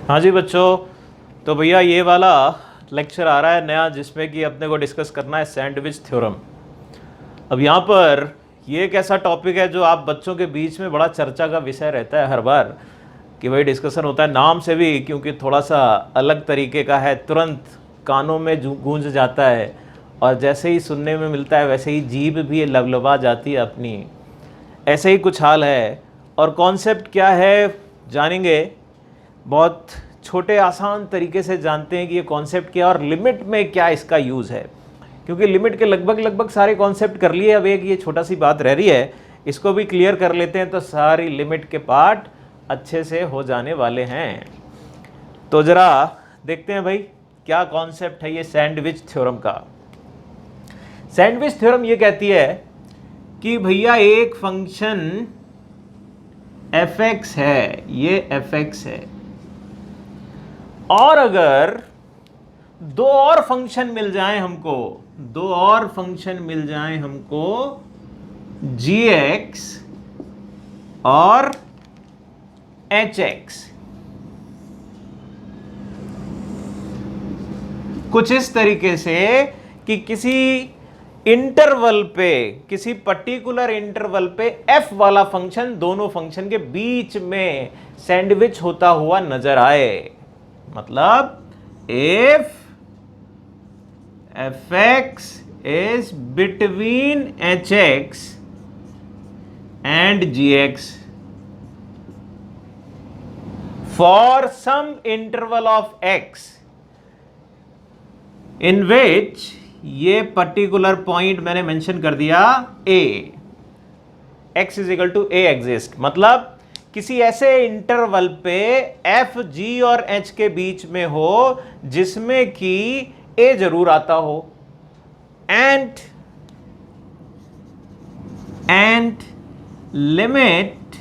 हाँ जी बच्चों, तो भैया ये वाला लेक्चर आ रहा है नया जिसमें कि अपने को डिस्कस करना है सैंडविच थ्योरम। अब यहाँ पर ये एक ऐसा टॉपिक है जो आप बच्चों के बीच में बड़ा चर्चा का विषय रहता है हर बार कि भाई डिस्कशन होता है, नाम से भी क्योंकि थोड़ा सा अलग तरीके का है, तुरंत कानों में गूंज जाता है और जैसे ही सुनने में मिलता है वैसे ही जीभ भी लबलबा जाती है अपनी। ऐसे ही कुछ हाल है। और कॉन्सेप्ट क्या है जानेंगे, बहुत छोटे आसान तरीके से जानते हैं कि ये कॉन्सेप्ट क्या है और लिमिट में क्या इसका यूज़ है, क्योंकि लिमिट के लगभग सारे कॉन्सेप्ट कर लिए। अब एक ये छोटा सी बात रह रही है, इसको भी क्लियर कर लेते हैं तो सारी लिमिट के पार्ट अच्छे से हो जाने वाले हैं। तो ज़रा देखते हैं भाई क्या कॉन्सेप्ट है ये सैंडविच थ्योरम का। सैंडविच थ्योरम ये कहती है कि भैया एक फंक्शन fx है, ये fx है, और अगर दो और फंक्शन मिल जाएं हमको, दो और फंक्शन मिल जाएं हमको gx और hx, कुछ इस तरीके से कि किसी इंटरवल पे, किसी पर्टिकुलर इंटरवल पे f वाला फंक्शन दोनों फंक्शन के बीच में सैंडविच होता हुआ नजर आए। मतलब if fx is between hx and gx for some interval of x in which, ये पर्टिकुलर पॉइंट मैंने मेंशन कर दिया a, x is equal to a exist. मतलब किसी ऐसे इंटरवल पे f, g और h के बीच में हो जिसमें कि a जरूर आता हो, and limit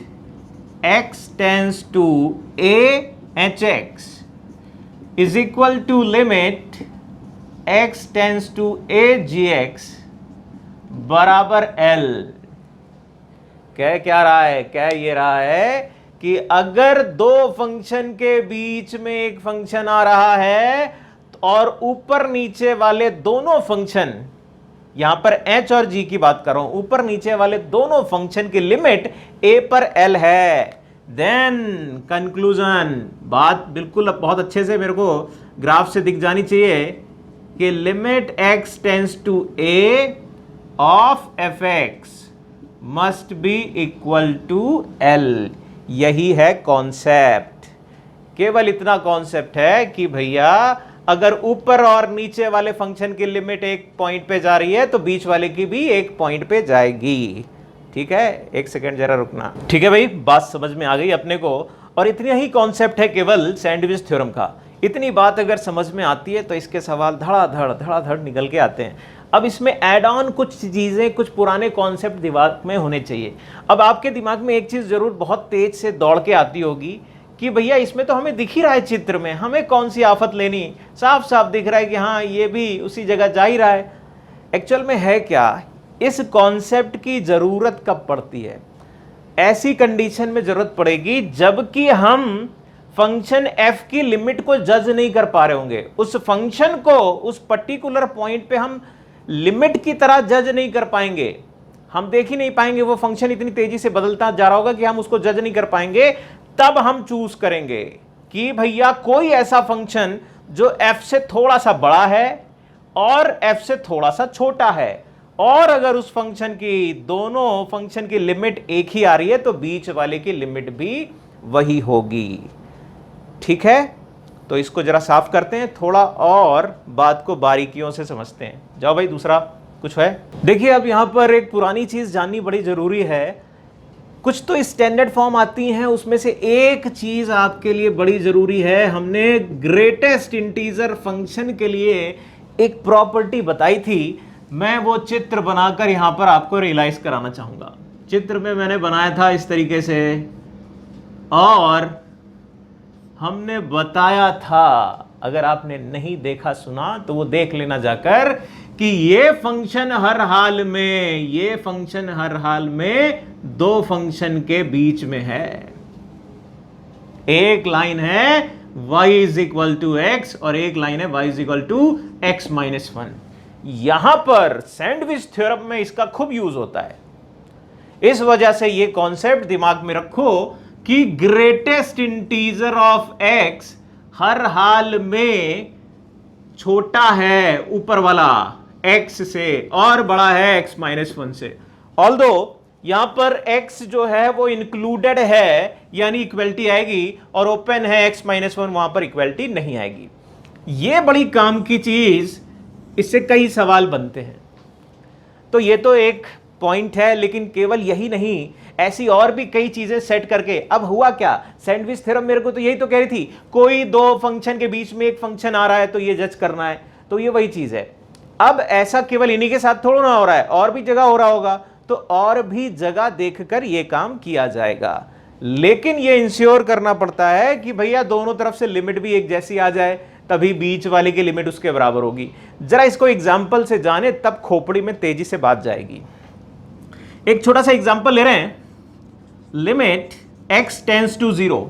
x tends to a hx is equal to limit x tends to a gx बराबर L। कह क्या रहा है? कह ये रहा है कि अगर दो फंक्शन के बीच में एक फंक्शन आ रहा है और ऊपर नीचे वाले दोनों फंक्शन, यहां पर h और g की बात कर रहा हूं, ऊपर नीचे वाले दोनों फंक्शन की लिमिट a पर L है, देन कंक्लूजन, बात बिल्कुल बहुत अच्छे से मेरे को ग्राफ से दिख जानी चाहिए कि limit x tends to a of fx must be equal to L। यही है कॉन्सेप्ट, केवल इतना कॉन्सेप्ट है कि भैया अगर ऊपर और नीचे वाले फंक्शन की लिमिट एक पॉइंट पे जा रही है तो बीच वाले की भी एक पॉइंट पे जाएगी। ठीक है, एक सेकेंड जरा रुकना। ठीक है भाई, बात समझ में आ गई अपने को, और इतना ही कॉन्सेप्ट है केवल सैंडविच थ्योरम का। इतनी बात अगर समझ में आती है तो इसके सवाल धड़ाधड़ निकल के आते हैं। अब इसमें ऐड ऑन कुछ चीज़ें, कुछ पुराने कॉन्सेप्ट दिमाग में होने चाहिए। अब आपके दिमाग में एक चीज़ ज़रूर बहुत तेज से दौड़ के आती होगी कि भैया इसमें तो हमें दिख ही रहा है चित्र में, हमें कौन सी आफत लेनी, साफ साफ दिख रहा है कि हाँ ये भी उसी जगह जा ही रहा है। एक्चुअल में है क्या, इस कॉन्सेप्ट की ज़रूरत कब पड़ती है? ऐसी कंडीशन में ज़रूरत पड़ेगी जबकि हम फंक्शन f की लिमिट को जज नहीं कर पा रहे होंगे, उस फंक्शन को उस पर्टिकुलर पॉइंट पे हम लिमिट की तरह जज नहीं कर पाएंगे, हम देख ही नहीं पाएंगे, वो फंक्शन इतनी तेजी से बदलता जा रहा होगा कि हम उसको जज नहीं कर पाएंगे। तब हम चूज करेंगे कि भैया कोई ऐसा फंक्शन जो f से थोड़ा सा बड़ा है और f से थोड़ा सा छोटा है, और अगर उस फंक्शन की, दोनों फंक्शन की लिमिट एक ही आ रही है तो बीच वाले की लिमिट भी वही होगी। ठीक है, तो इसको जरा साफ करते हैं थोड़ा और बात को बारीकियों से समझते हैं। जाओ भाई, दूसरा कुछ है? देखिए अब यहां पर एक पुरानी चीज जाननी बड़ी जरूरी है। कुछ तो स्टैंडर्ड फॉर्म आती हैं, उसमें से एक चीज आपके लिए बड़ी जरूरी है। हमने ग्रेटेस्ट इंटीजर फंक्शन के लिए एक प्रॉपर्टी बताई थी, मैं वो चित्र बनाकर यहां पर आपको रियलाइज कराना चाहूंगा। चित्र में मैंने बनाया था इस तरीके से, और हमने बताया था, अगर आपने नहीं देखा सुना तो वो देख लेना जाकर, कि ये फंक्शन हर हाल में, ये फंक्शन हर हाल में दो फंक्शन के बीच में है। एक लाइन है y is equal to x और एक लाइन है y is equal to x minus 1। यहां पर सैंडविच थ्योरम में इसका खूब यूज होता है। इस वजह से ये कॉन्सेप्ट दिमाग में रखो कि ग्रेटेस्ट इंटीजर ऑफ x हर हाल में छोटा है ऊपर वाला x से और बड़ा है x माइनस 1 से। ऑल्दो यहां पर x जो है वो इंक्लूडेड है यानी इक्वलिटी आएगी, और ओपन है x माइनस 1, वहां पर इक्वलिटी नहीं आएगी। ये बड़ी काम की चीज, इससे कई सवाल बनते हैं। तो ये तो एक पॉइंट है, लेकिन केवल यही नहीं, ऐसी और भी कई चीजें सेट करके। अब हुआ क्या, सैंडविच थ्योरम मेरे को तो यही तो कह रही थी, कोई दो फंक्शन के बीच में एक फंक्शन आ रहा है तो ये जज करना है, तो ये वही चीज है। अब ऐसा केवल इन्हीं के साथ थोड़ा ना हो रहा है, और भी जगह हो रहा होगा, तो और भी जगह देखकर ये काम किया जाएगा। लेकिन ये इंश्योर करना पड़ता है कि भैया दोनों तरफ से लिमिट भी एक जैसी आ जाए, तभी बीच वाले की लिमिट उसके बराबर होगी। जरा इसको एग्जाम्पल से जाने, तब खोपड़ी में तेजी से बात जाएगी। एक छोटा सा एग्जाम्पल ले रहे हैं, limit x tends to 0,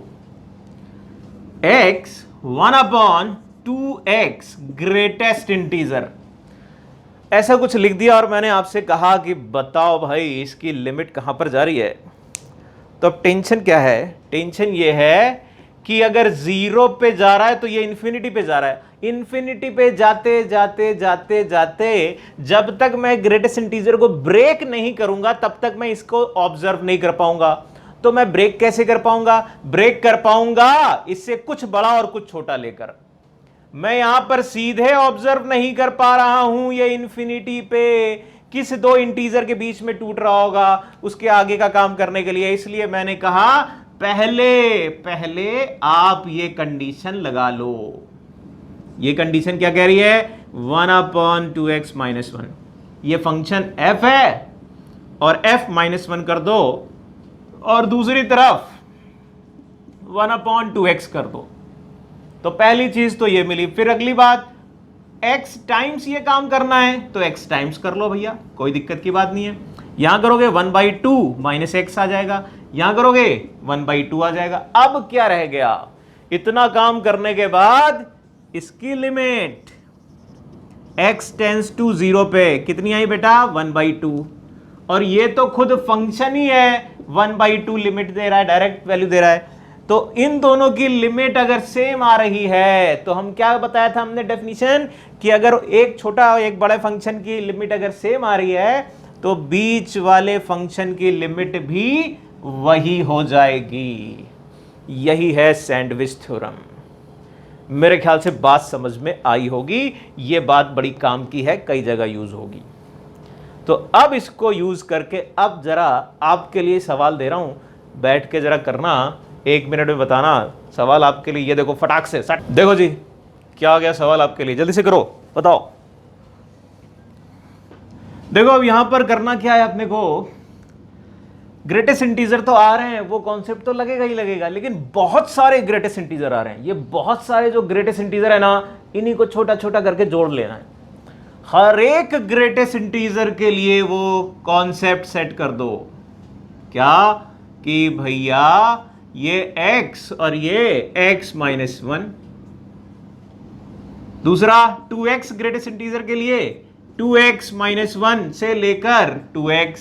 x 1/2x greatest integer, ऐसा कुछ लिख दिया और मैंने आपसे कहा कि बताओ भाई इसकी लिमिट कहां पर जा रही है। तो अब टेंशन क्या है, टेंशन ये है कि अगर 0 पे जा रहा है तो ये इंफिनिटी पे जा रहा है। इंफिनिटी पे जाते जाते जाते जाते जब तक मैं ग्रेटेस्ट इंटीजर को ब्रेक नहीं करूंगा तब तक मैं इसको ऑब्जर्व नहीं कर पाऊंगा। तो मैं ब्रेक कैसे कर पाऊंगा, ब्रेक कर पाऊंगा इससे कुछ बड़ा और कुछ छोटा लेकर। मैं यहां पर सीधे ऑब्जर्व नहीं कर पा रहा हूं ये इंफिनिटी पे किस दो इंटीजर के बीच में टूट रहा होगा उसके आगे का काम करने के लिए। इसलिए मैंने कहा पहले आप ये कंडीशन लगा लो। ये कंडीशन क्या कह रही है, 1/2x माइनस 1, ये फंक्शन f है और f माइनस 1 कर दो और दूसरी तरफ 1/2x कर दो। तो पहली चीज तो ये मिली। फिर अगली बात, x टाइम्स ये काम करना है तो x टाइम्स कर लो भैया, कोई दिक्कत की बात नहीं है। यहां करोगे 1/2 माइनस x आ जाएगा, यहां करोगे 1/2 आ जाएगा। अब क्या रह गया, इतना काम करने के बाद इसकी लिमिट x टेंस टू 0 पे कितनी आई बेटा, 1/2, और ये तो खुद फंक्शन ही है 1/2 लिमिट दे रहा है, डायरेक्ट वैल्यू दे रहा है। तो इन दोनों की लिमिट अगर सेम आ रही है तो हम क्या बताया था हमने डेफिनेशन, कि अगर एक छोटा और एक बड़े फंक्शन की लिमिट अगर सेम आ रही है तो बीच वाले फंक्शन की लिमिट भी वही हो जाएगी। यही है सैंडविच थ्योरम। मेरे ख्याल से बात समझ में आई होगी। ये बात बड़ी काम की है, कई जगह यूज होगी। तो अब इसको यूज करके अब जरा आपके लिए सवाल दे रहा हूं, बैठ के जरा करना, 1 मिनट में बताना सवाल आपके लिए। ये देखो फटाक से सट, देखो जी क्या आ गया सवाल आपके लिए, जल्दी से करो, बताओ। देखो अब यहां पर करना क्या है अपने को, ग्रेटेस्ट इंटीजर तो आ रहे हैं, वो कॉन्सेप्ट तो लगेगा ही लगेगा, लेकिन बहुत सारे ग्रेटेस्ट इंटीजर आ रहे हैं। ये बहुत सारे जो ग्रेटेस्ट इंटीजर है ना, इन्हीं को छोटा छोटा करके जोड़ लेना है। हर एक ग्रेटेस्ट इंटीजर के लिए वो कॉन्सेप्ट सेट कर दो, क्या कि भैया ये x और ये x माइनस 1। दूसरा 2x ग्रेटेस्ट इंटीजर के लिए 2x माइनस 1 से लेकर 2x,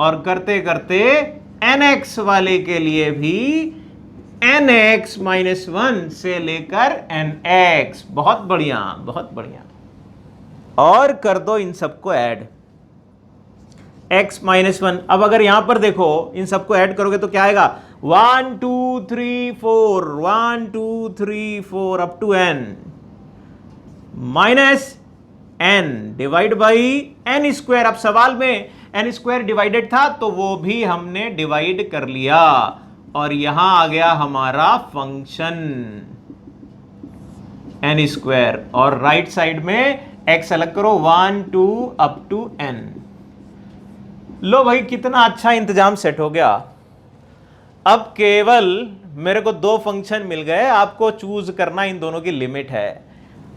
और करते करते nx वाले के लिए भी nx माइनस 1 से लेकर nx। बहुत बढ़िया बहुत बढ़िया। और कर दो इन सबको ऐड, x माइनस 1। अब अगर यहां पर देखो इन सबको ऐड करोगे तो क्या आएगा, 1 2 3 4 1 2 3 4 up to n minus n divide by n square. अब सवाल में n स्क्वायर डिवाइडेड था तो वो भी हमने डिवाइड कर लिया, और यहां आ गया हमारा फंक्शन n स्क्वायर, और राइट साइड में x अलग करो, 1 2 अप टू n। लो भाई कितना अच्छा इंतजाम सेट हो गया। अब केवल मेरे को दो फंक्शन मिल गए, आपको चूज करना इन दोनों की लिमिट है।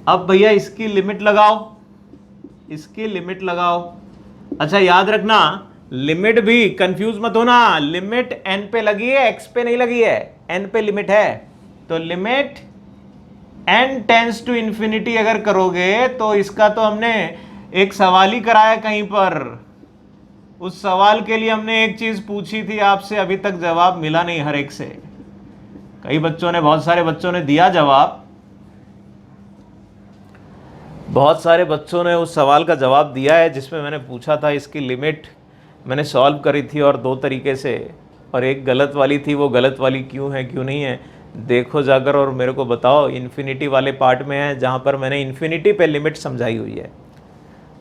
अब भैया इसकी लिमिट लगाओ, इसकी लिमिट लगाओ। अच्छा याद रखना, लिमिट भी कंफ्यूज मत होना, लिमिट n पे लगी है x पे नहीं लगी है, n पे लिमिट है। तो limit n tends to infinity अगर करोगे तो इसका तो हमने एक सवाल ही कराया कहीं पर। उस सवाल के लिए हमने एक चीज पूछी थी आपसे, अभी तक जवाब मिला नहीं हर एक से। कई बच्चों ने, बहुत सारे बच्चों ने दिया जवाब, बहुत सारे बच्चों ने उस सवाल का जवाब दिया है जिसमें मैंने पूछा था, इसकी लिमिट मैंने सॉल्व करी थी और दो तरीके से, और एक गलत वाली थी। वो गलत वाली क्यों है क्यों नहीं है देखो जाकर और मेरे को बताओ। इन्फिनिटी वाले पार्ट में है जहाँ पर मैंने इन्फिनिटी पे लिमिट समझाई हुई है,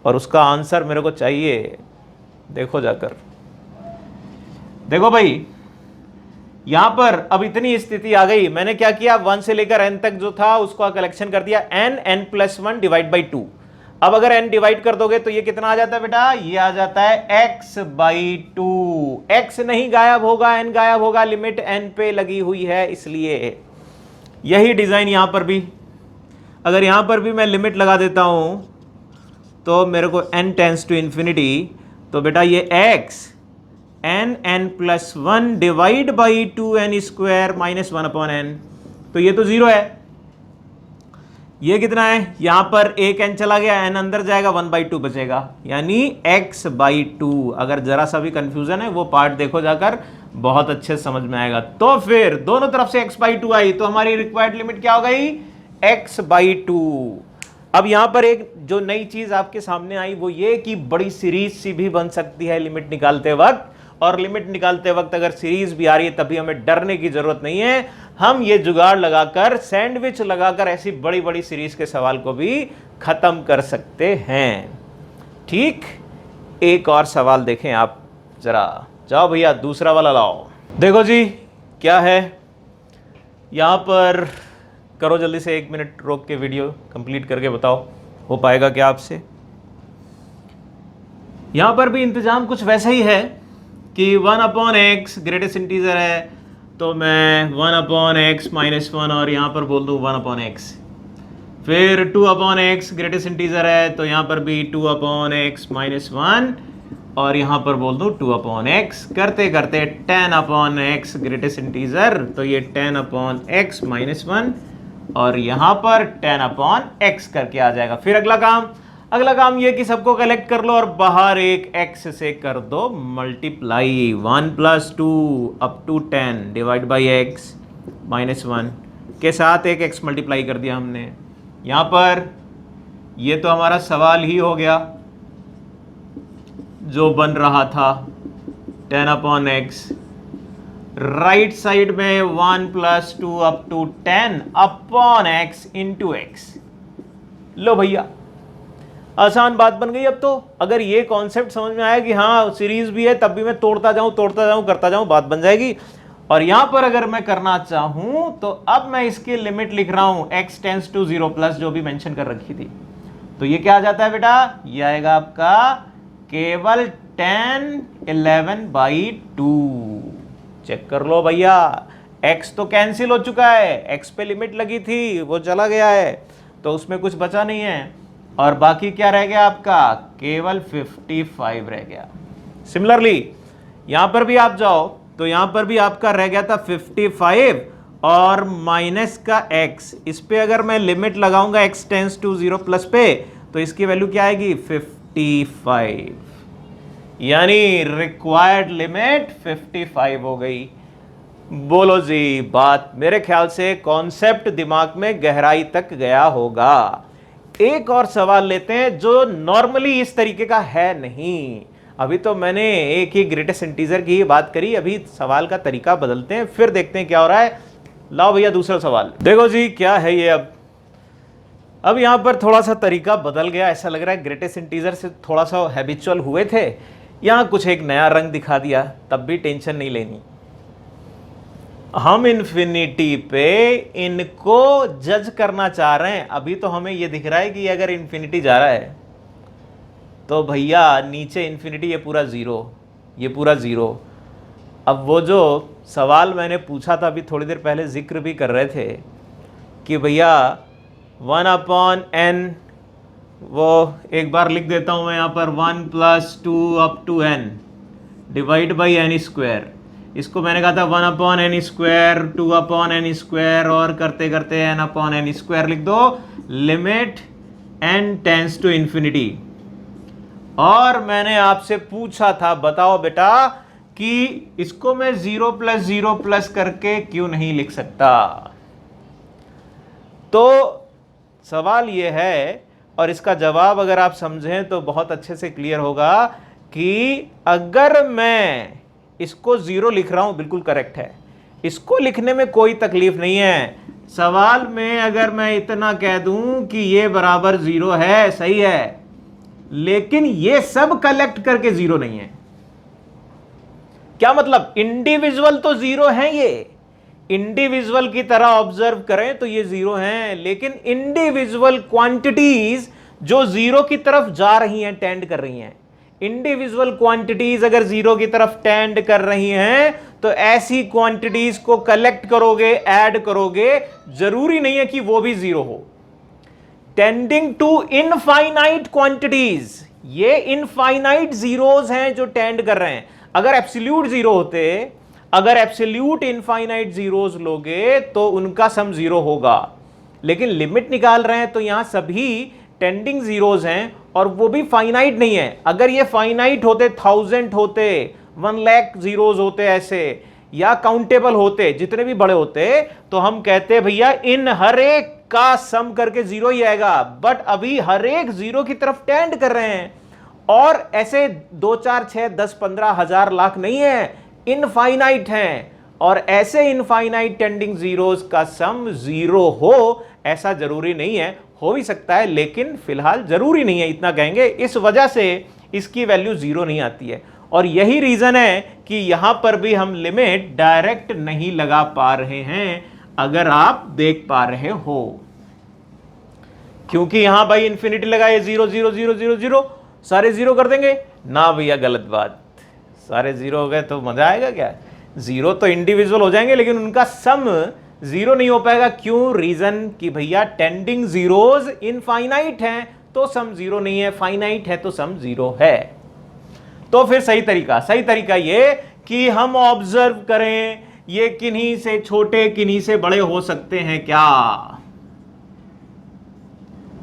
और उसका आंसर मेरे को चाहिए। देखो जाकर, देखो भाई यहां पर अब इतनी स्थिति आ गई, मैंने क्या किया, 1 से लेकर n तक जो था उसका कलेक्शन कर दिया, n+1 डिवाइड बाई 2। अब अगर n डिवाइड कर दोगे तो ये कितना आ जाता है बेटा, ये आ जाता है x/2। x नहीं गायब होगा, n गायब होगा, लिमिट n पे लगी हुई है इसलिए। यही डिजाइन यहां पर भी, अगर यहां पर भी मैं लिमिट लगा देता हूं तो मेरे को n टेंस टू इंफिनिटी, तो बेटा ये x n+1 divide by 2n² minus 1/n, तो ये तो 0 है। ये कितना है, यहां पर एक n चला गया, n अंदर जाएगा, 1/2 बचेगा, यानी x/2। अगर जरा सा भी कंफ्यूजन है वो पार्ट देखो जाकर, बहुत अच्छे समझ में आएगा। तो फिर दोनों तरफ से x/2 आई तो हमारी रिक्वायर्ड लिमिट क्या हो गई, x/2। अब यहां पर एक जो नई चीज आपके सामने आई वो ये कि बड़ी सीरीज सी भी बन सकती है लिमिट निकालते वक्त, और लिमिट निकालते वक्त अगर सीरीज भी आ रही है तभी हमें डरने की जरूरत नहीं है। हम ये जुगाड़ लगाकर, सैंडविच लगाकर ऐसी बड़ी बड़ी सीरीज के सवाल को भी खत्म कर सकते हैं। ठीक, एक और सवाल देखें आप जरा, जाओ भैया दूसरा वाला लाओ। देखो जी क्या है यहां पर, करो जल्दी से, 1 मिनट रोक के वीडियो कंप्लीट करके बताओ हो पाएगा क्या आपसे। यहां पर भी इंतजाम कुछ वैसा ही है कि 1/x ग्रेटेस्ट इंटीजर है तो मैं 1/x - 1 और यहाँ पर बोल दूँ 1/x। फिर 2/x ग्रेटेस्ट इंटीजर है तो यहाँ पर भी 2/x - 1 और यहाँ पर बोल दूँ 2/x। करते करते 10/x ग्रेटेस्ट इंटीजर, तो ये 10/x - 1 और यहाँ पर 10/x करके आ जाएगा। फिर अगला काम ये कि सबको कलेक्ट कर लो और बाहर एक x से कर दो multiply. 1 + 2 up to 10 divide by x - 1 के साथ एक x मल्टीप्लाई कर दिया हमने। यहाँ पर ये तो हमारा सवाल ही हो गया जो बन रहा था, 10/x। राइट साइड में 1 + 2 up to 10/x into x। लो भैया आसान बात बन गई अब तो। अगर ये कॉन्सेप्ट समझ में आया कि हाँ सीरीज भी है तब भी मैं तोड़ता जाऊं करता जाऊं, बात बन जाएगी। और यहां पर अगर मैं करना चाहूं तो अब मैं इसकी लिमिट लिख रहा हूं x टेंस टू 0 प्लस जो भी मेंशन कर रखी थी, तो ये क्या आ जाता है बेटा, ये आएगा आपका केवल 10/11/2। चेक कर लो भैया, x तो कैंसिल हो चुका है, x पे लिमिट लगी थी वो चला गया है तो उसमें कुछ बचा नहीं है, और बाकी क्या रह गया आपका, केवल 55 रह गया। सिमिलरली यहां पर भी आप जाओ तो यहां पर भी आपका रह गया था 55 और माइनस का x। इस पे अगर मैं लिमिट लगाऊंगा x टेंस टू 0 प्लस पे तो इसकी वैल्यू क्या आएगी, 55, यानी रिक्वायर्ड लिमिट 55 हो गई। बोलो जी, बात मेरे ख्याल से कॉन्सेप्ट दिमाग में गहराई तक गया होगा। एक और सवाल लेते हैं जो नॉर्मली इस तरीके का है नहीं। अभी तो मैंने एक ही ग्रेटेस्ट इंटीजर की ही बात करी, अभी सवाल का तरीका बदलते हैं, फिर देखते हैं क्या हो रहा है। लाओ भैया दूसरा सवाल। देखो जी क्या है ये, अब यहां पर थोड़ा सा तरीका बदल गया, ऐसा लग रहा है ग्रेटेस्ट इंटीजर से थोड़ा सा हैबिचुअल हुए थे, यहां कुछ एक नया रंग दिखा दिया, तब भी टेंशन नहीं लेनी। हम इन्फिनिटी पे इनको जज करना चाह रहे हैं। अभी तो हमें ये दिख रहा है कि अगर इन्फिनिटी जा रहा है तो भैया नीचे इन्फिनिटी, ये पूरा ज़ीरो। अब वो जो सवाल मैंने पूछा था अभी थोड़ी देर पहले, जिक्र भी कर रहे थे कि भैया 1/n, वो एक बार लिख देता हूँ मैं यहाँ पर, 1 + 2 up to n divide by n²। इसको मैंने कहा था 1/n², 2/n² और करते करते n/n² लिख दो। Limit n tends to infinity. और मैंने आपसे पूछा था, बताओ बेटा, कि इसको मैं 0 + 0 प्लस करके क्यों नहीं लिख सकता। तो सवाल यह है, और इसका जवाब अगर आप समझें तो बहुत अच्छे से क्लियर होगा, कि अगर मैं इसको 0 लिख रहा हूं, बिल्कुल करेक्ट है, इसको लिखने में कोई तकलीफ नहीं है। सवाल में अगर मैं इतना कह दूं कि ये बराबर 0 है, सही है, लेकिन ये सब कलेक्ट करके 0 नहीं है। क्या मतलब? इंडिविजुअल तो 0 है, ये इंडिविजुअल की तरह ऑब्जर्व करें तो ये 0 हैं, लेकिन इंडिविजुअल क्वांटिटीज जो 0 की तरफ जा रही हैं, टेंड कर रही हैं, इंडिविजुअल क्वांटिटीज अगर 0 की तरफ टेंड कर रही हैं, तो ऐसी क्वांटिटीज को कलेक्ट करोगे, ऐड करोगे, जरूरी नहीं है कि वो भी 0 हो। टेंडिंग टू इनफाइनाइट क्वांटिटीज, ये इनफाइनाइट जीरोस हैं जो टेंड कर रहे हैं। अगर एब्सोल्यूट 0 होते, अगर एब्सोल्यूट इनफाइनाइट जीरोस लोगे तो उनका सम 0 होगा, लेकिन लिमिट निकाल रहे हैं तो यहां सभी टेंडिंग जीरोस हैं, और वो भी फाइनाइट नहीं है। अगर ये फाइनाइट होते, 1000 होते, 1 लाख जीरोस होते ऐसे, या काउंटेबल होते, जितने भी बड़े होते, तो हम कहते भैया इन हर एक का सम करके 0 ही आएगा। बट अभी हर एक 0 की तरफ टेंड कर रहे हैं, और ऐसे 2, 4, 6, 10, 15 हजार लाख नहीं है, इनफाइनाइट हैं, और ऐसे इनफाइनाइट टेंडिंग जीरोस का सम 0 हो ऐसा जरूरी नहीं है। हो भी सकता है, लेकिन फिलहाल जरूरी नहीं है, इतना कहेंगे। इस वजह से इसकी वैल्यू 0 नहीं आती है, और यही रीजन है कि यहां पर भी हम लिमिट डायरेक्ट नहीं लगा पा रहे हैं, अगर आप देख पा रहे हो, क्योंकि यहां भाई इंफिनिटी लगाए, 0 0 0 0 0, सारे 0 कर देंगे ना भैया, गलत बात। सारे 0 हो गए तो मजा आएगा क्या? 0 तो इंडिविजुअल हो जाएंगे, लेकिन उनका सम 0 नहीं हो पाएगा। क्यों? रीजन कि भैया टेंडिंग जीरोस इनफाइनाइट हैं, तो सम 0 नहीं है, फाइनाइट है तो सम 0 है। तो फिर सही तरीका ये कि हम ऑब्जर्व करें, ये किन्हीं से छोटे किन्हीं से बड़े हो सकते हैं क्या,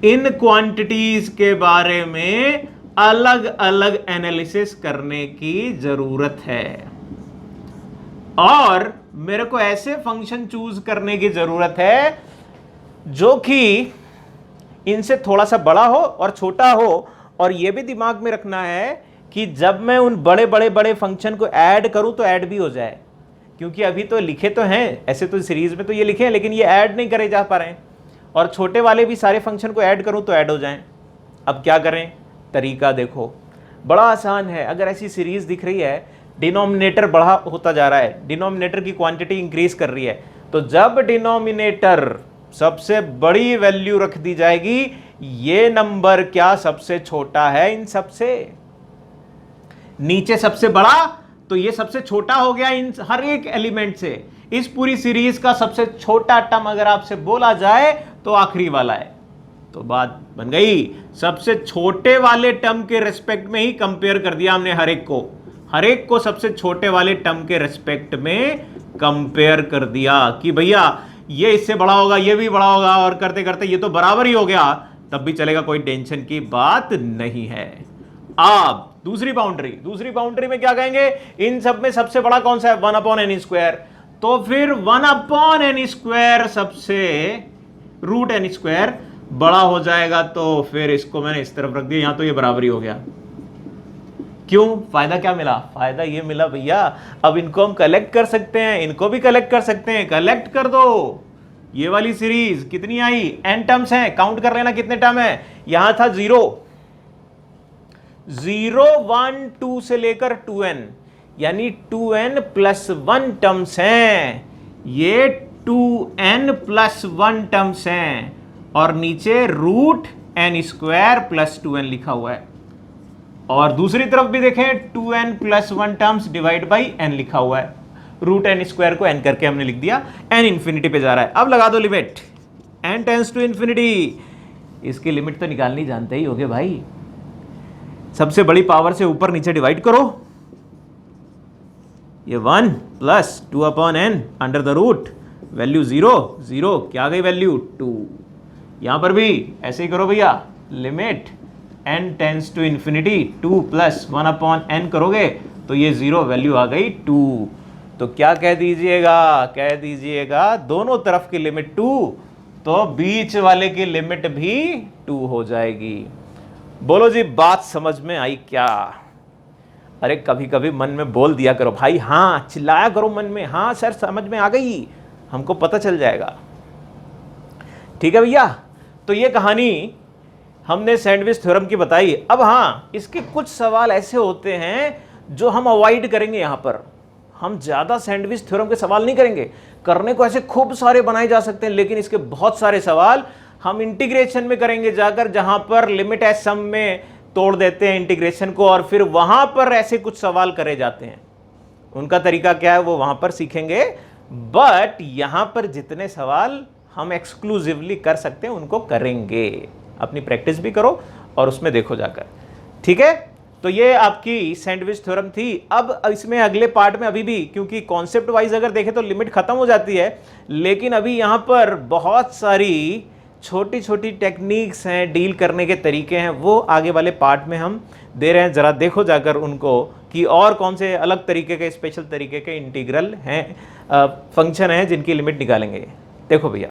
इन क्वांटिटीज के बारे में अलग अलग एनालिसिस करने की जरूरत है, और मेरे को ऐसे फंक्शन चूज करने की जरूरत है जो कि इनसे थोड़ा सा बड़ा हो और छोटा हो। और यह भी दिमाग में रखना है कि जब मैं उन बड़े बड़े बड़े फंक्शन को ऐड करूं तो ऐड भी हो जाए, क्योंकि अभी तो लिखे तो हैं, ऐसे तो सीरीज में तो ये लिखे हैं, लेकिन ये ऐड नहीं करे जा पा रहे हैं। और छोटे वाले भी सारे फंक्शन को ऐड करूं तो ऐड हो जाएं। अब क्या करें? तरीका देखो, बड़ा आसान है। अगर ऐसी सीरीज दिख रही है, डिनोमिनेटर बड़ा होता जा रहा है, डिनोमिनेटर की क्वांटिटी इंक्रीज कर रही है, तो जब डिनोमिनेटर सबसे बड़ी वैल्यू रख दी जाएगी, ये नंबर क्या सबसे छोटा है इन सबसे? नीचे सबसे बड़ा, तो ये सबसे छोटा हो गया इन हर एक एलिमेंट से। इस पूरी सीरीज का सबसे छोटा टर्म अगर आपसे बोला जाए तो आखिरी वाला है, तो बात बन गई। सबसे छोटे वाले टर्म के रेस्पेक्ट में ही कंपेयर कर दिया हमने, हर एक को सबसे छोटे वाले टर्म के रेस्पेक्ट में कंपेयर कर दिया कि भैया ये इससे बड़ा होगा, ये भी बड़ा होगा, और करते करते ये तो बराबर ही हो गया, तब भी चलेगा, कोई टेंशन की बात नहीं है। अब दूसरी बाउंड्री में क्या कहेंगे? इन सब में सबसे बड़ा कौन सा है? 1/n²। तो फिर 1/n² सबसे √n² बड़ा हो जाएगा, तो फिर इसको मैंने इस तरफ रख दिया, यहां तो ये बराबर ही हो गया। क्यों? फायदा क्या मिला? फायदा ये मिला भैया, अब इनको हम कलेक्ट कर सकते हैं, इनको भी कलेक्ट कर सकते हैं। कलेक्ट कर दो। ये वाली सीरीज कितनी आई? n टर्म्स हैं, काउंट कर लेना कितने टर्म है। यहां था 0 0 1 2 से लेकर 2n, यानी 2n + 1 टर्म्स हैं। ये 2n + 1 टर्म्स हैं, और नीचे √n² + 2n लिखा हुआ है। और दूसरी तरफ भी देखें, 2n + 1 terms divide by n लिखा हुआ है। √n² को n करके हमने लिख दिया, n इंफिनिटी पे जा रहा है। अब लगा दो limit, n tends to infinity. इसकी लिमिट तो निकालनी जानते ही होगे भाई, सबसे बड़ी पावर से ऊपर नीचे डिवाइड करो, ये 1 plus 2/n under the root, value 0 0, क्या आ गई वैल्यू 2। यहां पर भी ऐसे ही करो भैया, limit n tends to infinity 2 plus 1/n करोगे तो ये 0, वैल्यू आ गई 2। तो क्या कह दीजिएगा दोनों तरफ की लिमिट 2, तो बीच वाले की लिमिट भी 2 हो जाएगी। बोलो जी, बात समझ में आई क्या? अरे कभी कभी मन में बोल दिया करो भाई, हाँ चिल्लाया करो मन में, हाँ सर समझ में आ गई, हमको पता चल जाएगा। ठीक है भैया, तो ये कहानी हमने सैंडविच थ्योरम की बताई। अब हाँ, इसके कुछ सवाल ऐसे होते हैं जो हम अवॉइड करेंगे। यहां पर हम ज्यादा सैंडविच थ्योरम के सवाल नहीं करेंगे, करने को ऐसे खूब सारे बनाए जा सकते हैं, लेकिन इसके बहुत सारे सवाल हम इंटीग्रेशन में करेंगे जाकर, जहां पर लिमिट एज सम में तोड़ देते हैं इंटीग्रेशन को, और फिर वहां पर ऐसे कुछ सवाल करे जाते हैं। उनका तरीका क्या है वो वहां पर सीखेंगे, बट यहां पर जितने सवाल हम एक्सक्लूसिवली कर सकते हैं उनको करेंगे। अपनी प्रैक्टिस भी करो और उसमें देखो जाकर। ठीक है, तो ये आपकी सैंडविच थ्योरम थी। अब इसमें अगले पार्ट में अभी भी, क्योंकि कॉन्सेप्ट वाइज अगर देखें तो लिमिट खत्म हो जाती है, लेकिन अभी यहां पर बहुत सारी छोटी छोटी टेक्निक्स हैं, डील करने के तरीके हैं, वो आगे वाले पार्ट में हम दे रहे हैं। जरा देखो जाकर उनको कि और कौन से अलग तरीके के, स्पेशल तरीके के इंटीग्रल हैं, फंक्शन हैं जिनकी लिमिट निकालेंगे। देखो भैया,